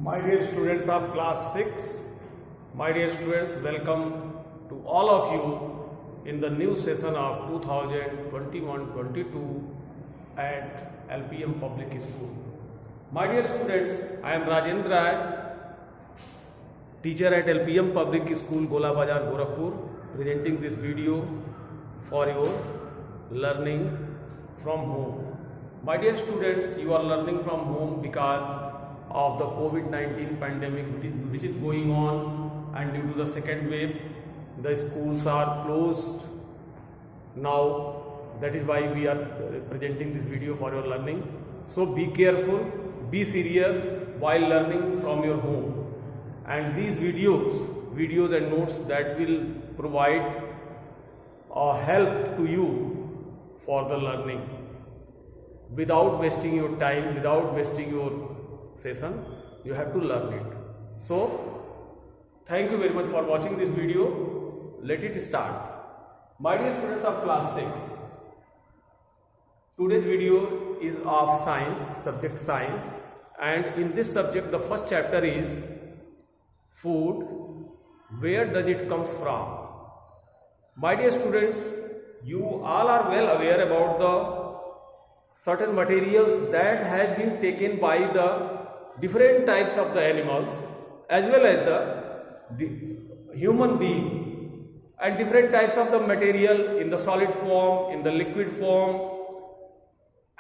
My dear students of class 6, my dear students, welcome to all of you in the new session of 2021-22 at LPM Public School. My dear students, I am Rajendra Rai, teacher at LPM Public School, Gola Bazar, Gorakhpur, presenting this video for your learning from home. My dear students, you are learning from home because of the COVID-19 pandemic which is going on, and due to the second wave the schools are closed now. That is why we are presenting this video for your learning. So be careful, be serious while learning from your home, and these videos and notes that will provide help to you for the learning without wasting your time, without wasting your session. You have to learn it. So thank you very much for watching this video. Let it start. My dear students of class 6, today's video is of science, subject science, and in this subject the first chapter is food. Where does it comes from? My dear students, you all are well aware about the certain materials that has been taken by the different types of the animals as well as the human being, and different types of the material in the solid form, in the liquid form,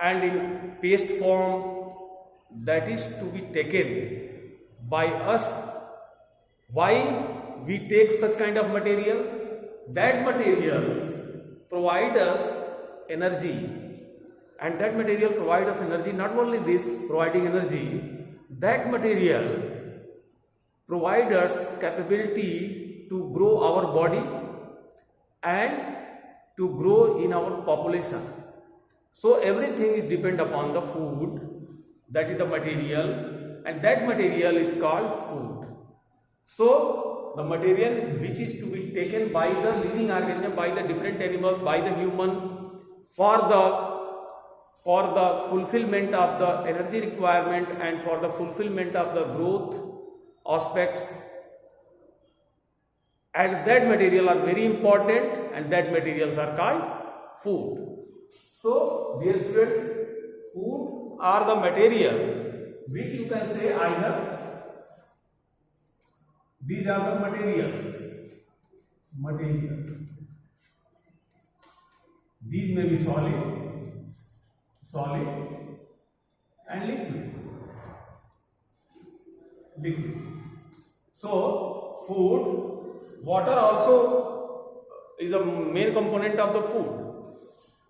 and in paste form that is to be taken by us. Why we take such kind of materials? That materials provide us energy, and that material provides us energy. Not only this, providing energy, that material provides us capability to grow our body and to grow in our population. So everything is depend upon the food, that is the material, and that material is called food. So the material which is to be taken by the living organism, by the different animals, by the human, for the fulfillment of the energy requirement and for the fulfillment of the growth aspects, and that material are very important, and that materials are called food. So dear students, food are the material which you can say either these are the materials. These may be solid and liquid. So food, water also is a main component of the food.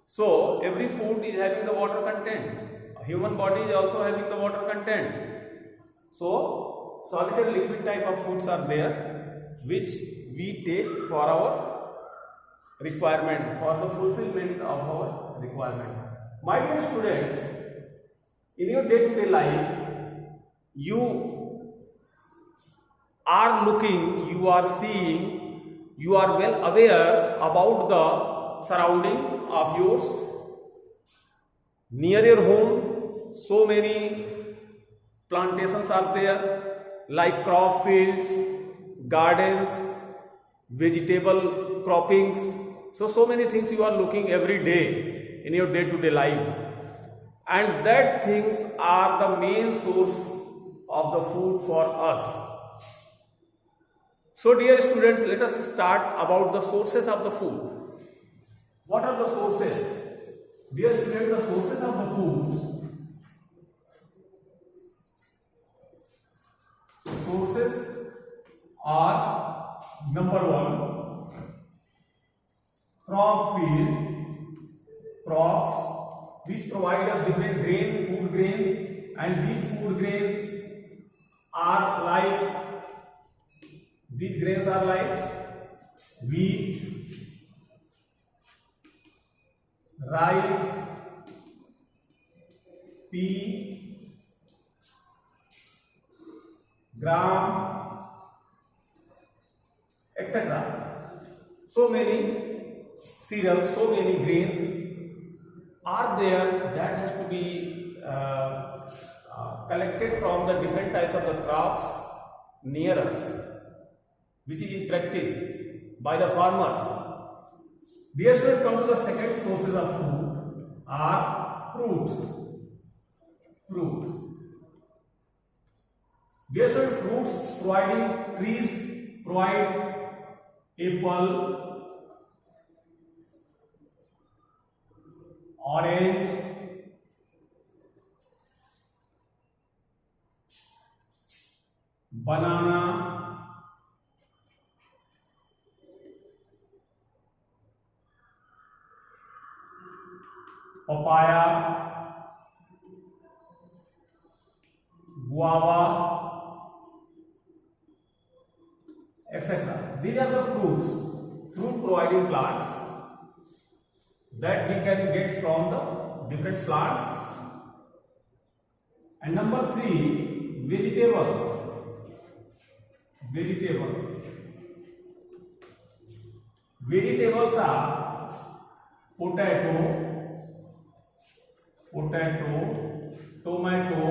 So every food is having the water content. A human body is also having the water content. So solid and liquid type of foods are there which we take for our requirement, for the fulfillment of our requirement. My dear students, in your day-to-day life, you are looking, you are seeing, you are well aware about the surrounding of yours. Near your home, so many plantations are there, like crop fields, gardens, vegetable croppings. So many things you are looking every day in your day-to-day life, and that things are the main source of the food for us. So dear students, let us start about the sources of the food. What are the sources? Dear students, the sources of the foods. Sources are, number one, crop field, crops which provide us different grains, food grains, and these food grains are like, wheat, rice, pea, gram, etc. So many cereals, so many grains are there that has to be collected from the different types of the crops near us, which is in practice by the farmers. Dear students, come to the second sources of food are fruits. Fruits. Dear students, fruits providing trees provide apple, orange, banana, papaya, guava, etc. These are the fruit providing plants that we can get from the different plants. And number 3, vegetables. Vegetables are potato, tomato,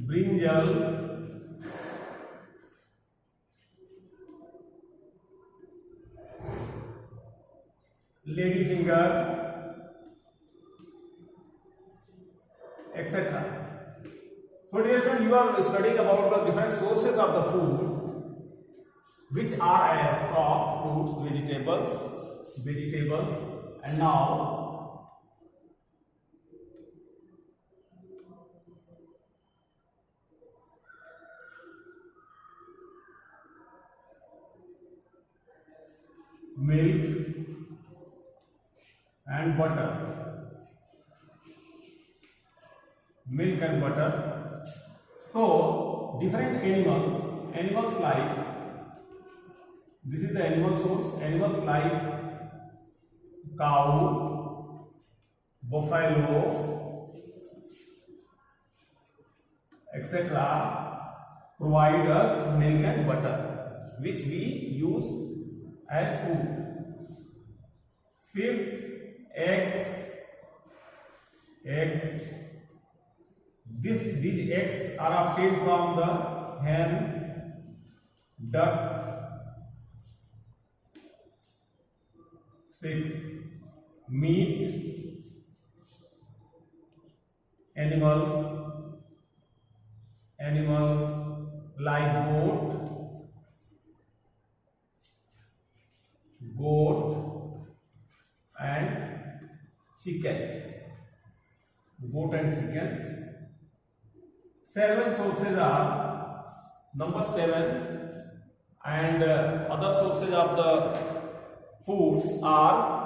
brinjal, ladyfinger, etc. So dear students, you are studying about the different sources of the food, which are as crop, fruits, vegetables, and now milk and butter. Milk and butter. So different animals like, this is the animal source, animals like cow, buffalo, etc. provide us milk and butter, which we use as food. 5th, eggs. These eggs are obtained from the hen, duck. 6, meat, animals like goat and chickens. 7 sources are number 7, and other sources of the foods are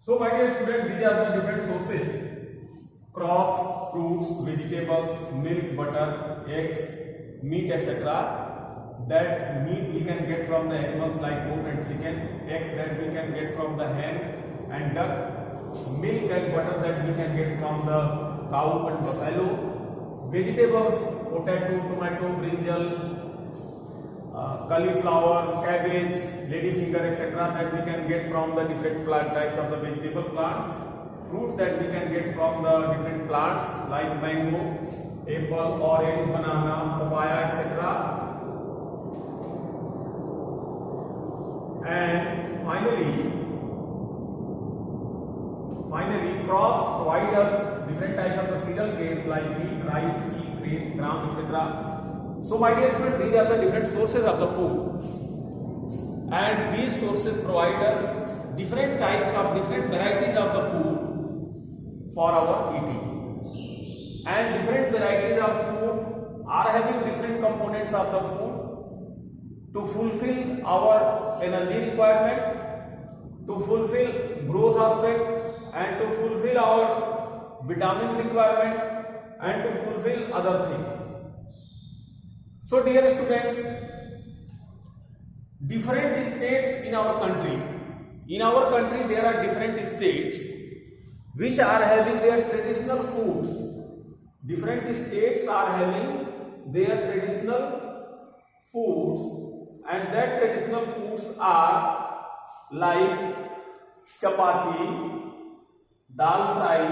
so my dear students, these are the different sources: crops, fruits, vegetables, milk, butter, eggs, meat, etc. That meat we can get from the animals like goat and chicken, eggs that we can get from the hen and duck, milk and butter that we can get from the cow and buffalo, vegetables, potato, tomato, brinjal, cauliflower, cabbage, ladyfinger, etc. that we can get from the different plant types of the vegetable plants, fruit that we can get from the different plants like mango, apple, orange, banana, papaya, etc. And finally, crops provide us different types of the cereal grains like wheat, rice, pea, grain, gram, etc. So my dear students, these are the different sources of the food, and these sources provide us different types of different varieties of the food for our eating, and different varieties of food are having different components of the food to fulfill our energy requirement, to fulfill growth aspect, and to fulfill our vitamins requirement, and to fulfill other things. So dear students, different states in our country, there are different states which are having their traditional foods. Different states are having their traditional foods, and that traditional foods are like chapati, dal fry,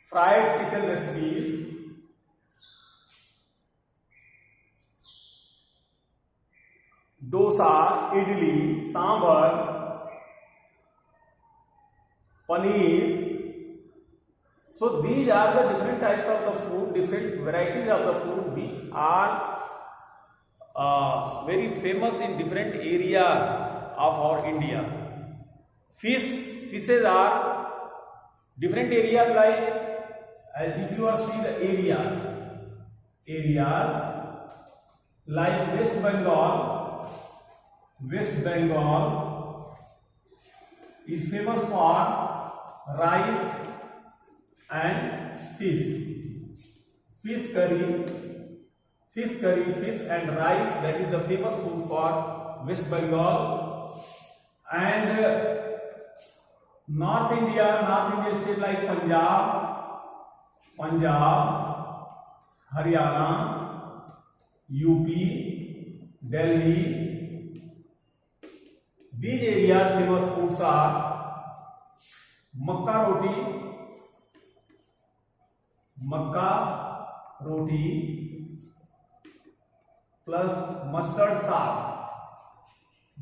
fried chicken recipes, dosa, idli, sambar, paneer. So these are the different types of the food, different varieties of the food which are very famous in different areas of our India. Fishes are different areas, like as if you are see the areas like West Bengal is famous for rice and fish curry, fish and rice. That is the famous food for West Bengal. And North India state like Punjab, Haryana, UP, Delhi. These areas famous foods are makka roti plus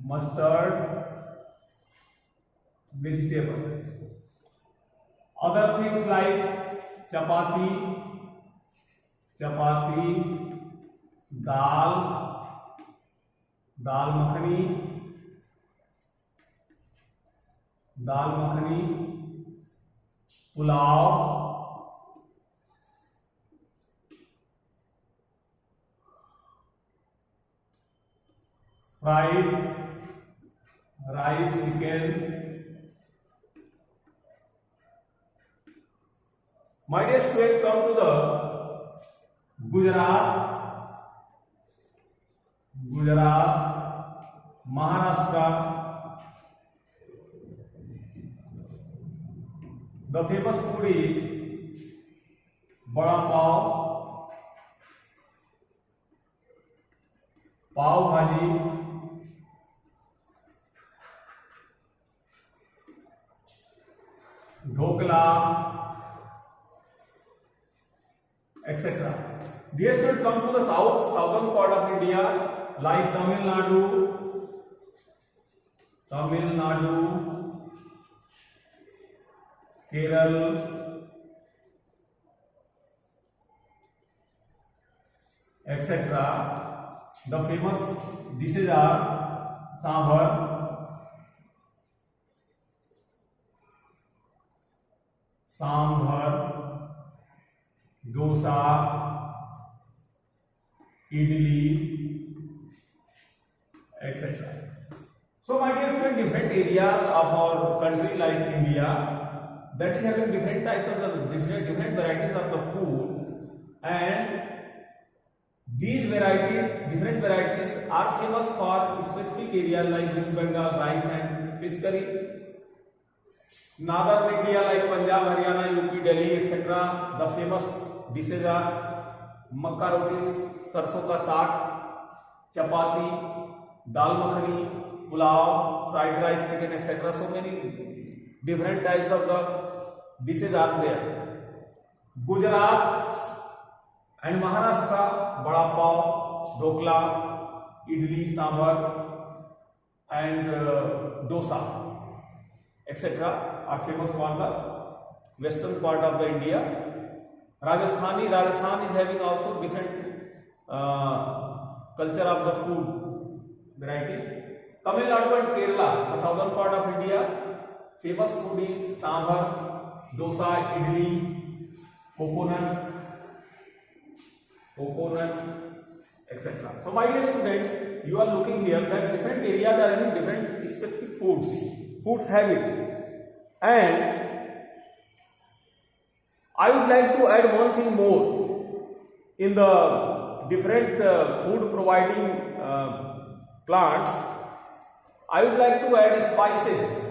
mustard vegetable. Other things like chapati, dal makhani, pulao, fried rice, chicken. My dear students, come to the Gujarat, Maharashtra. The famous food is bada pav bhaji, dhokla, etc. Dear students, come to the southern part of India, like Tamil Nadu, Kerala, etc. The famous dishes are sambar, dosa, idli, etc. So my dear friend, different areas of our country like India, that is having different types of the different varieties of the food, and these different varieties are famous for specific areas like West Bengal, rice and fish curry. Northern India like Punjab, Haryana, UP, Delhi, etc. The famous dishes are makka roti, sarson ka saag, chapati, dal makhani, pulao, fried rice, chicken, etc. So many different types of the dishes are there. Gujarat and Maharashtra, bada pav, dhokla, idli, sambar, and dosa, etc. are famous for the western part of the India. Rajasthan is having also different culture of the food variety. Tamil Nadu and Kerala, the southern part of India, famous food is sambar, dosa, idli, coconut, etc. So my dear students, you are looking here that different areas are having different specific foods having, and I would like to add one thing more in the different food providing plants. I would like to add spices.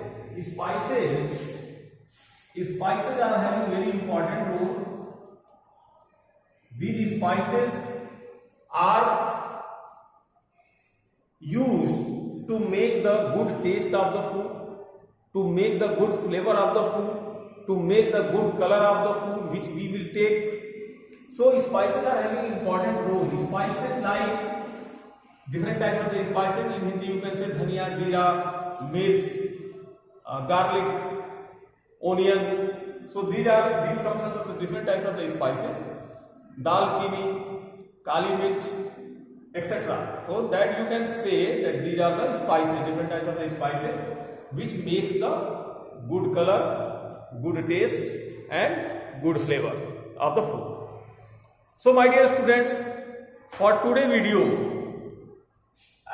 Spices are having very important role These spices are used to make the good taste of the food, to make the good flavor of the food, to make the good color of the food which we will take. So spices are having important role. Spices like different types of the spices. In Hindi you can say dhania, jeera, mirch, garlic, onion. So these comes under the different types of the spices. Dalchini, kali mirch, etc. So that you can say that these are the spices, different types of the spices which makes the good color, good taste and good flavor of the food. So my dear students, for today video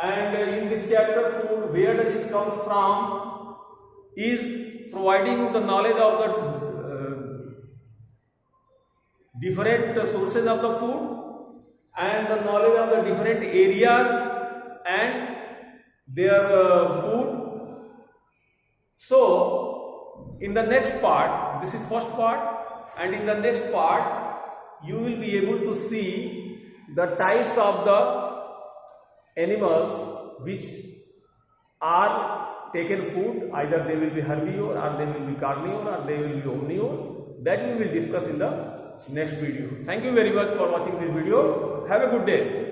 and in this chapter food, where does it comes from, is providing you the knowledge of the different sources of the food and the knowledge of the different areas and their food. So in the next part, this is first part, and in the next part you will be able to see the types of the animals which are taken food, either they will be herbivore or they will be carnivore or they will be omnivore. That we will discuss in the next video. Thank you very much for watching this video. Have a good day.